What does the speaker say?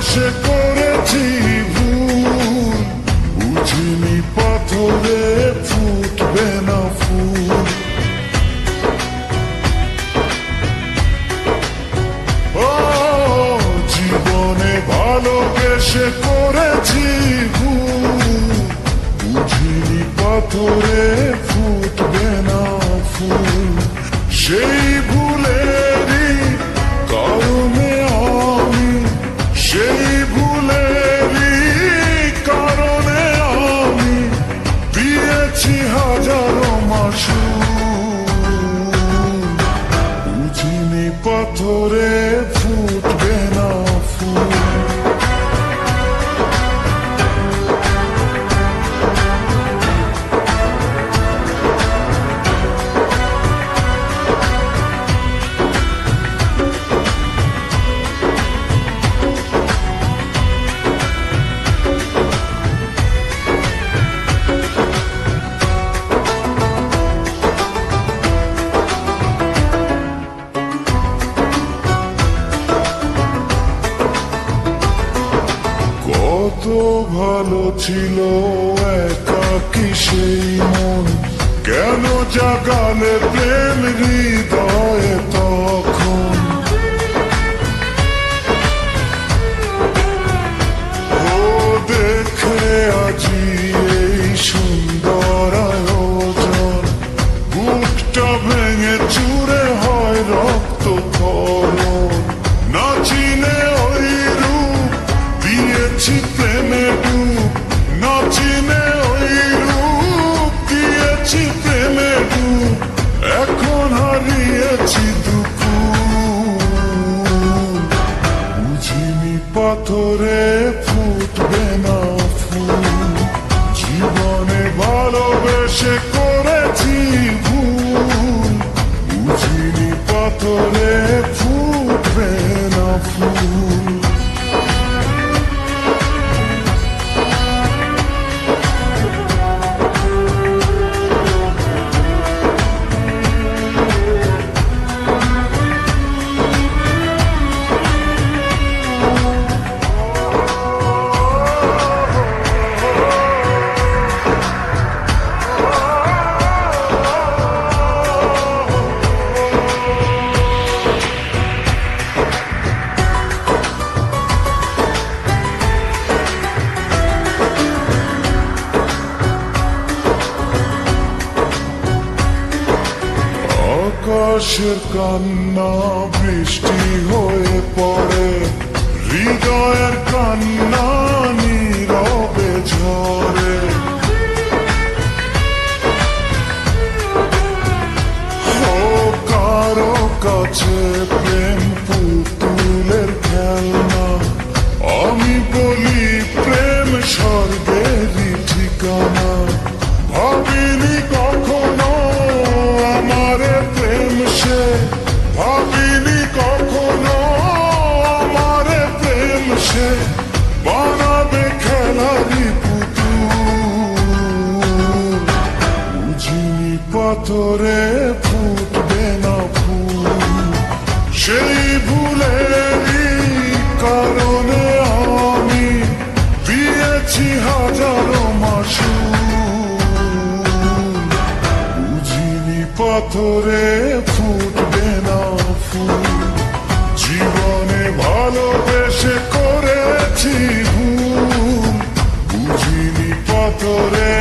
ভালোবেসে করেছি ভুল, বুঝিনি পাথরে ফুটবে না ফুল। ও জীবনে ভালোবেসে করেছি ভুল, বুঝিনি পাথরে ফুটবে না ফুল। সেই ভুলেরই কারণে আমি, সেই ভুলেরই কারণে আমি দিয়েছি হাজারো মাসুল, বুঝিনি পাথরে ফুটবে না ফুল। কত ভালো ছিল একাকী সেই মন, কেন জাগালে প্রেম হৃদয়ে তখন। ও দেখে আজি এই সুন্দর আয়োজন, বুকটা ভেঙে চুরে হয় রক্ত ক্ষরণ। না চিনে ওই রূপ দিয়েছি প্রেমে ডুব, না চিনে ওই রূপ দিয়েছি প্রেমে ডুব। এখন হারিয়েছি দুকুল, বুঝিনি পাথরে ফুটবে না ফুল। জীবনে ভালোবেসে করেছি ভুল, বুঝিনি পাথরে ফুটবে না ফুল। আকাশের কান্না বৃষ্টি হয়ে পড়ে, হৃদয়ের কান্না নীরবে ঝরে। ও কারো কাছে প্রেম পুতুলের খেলনা, আমি বলি প্রেম স্বর্গেরই ঠিকানা। ভাবিনি কখনো আমারে প্রেম সে, ভাবিনি কখনো আমারে প্রেম সে বানাবে খেলারি পুতুল, বুঝিনি পাথরে ফুটবে না ফুল। সেই ভুলেরই কারণে আমি দিয়েছি হাজারো মাসুল, বুঝিনি পাথরে ফুটবে না ফুল। জীবনে ভালোবেসে করেছি ভুল, বুঝিনি পাথরে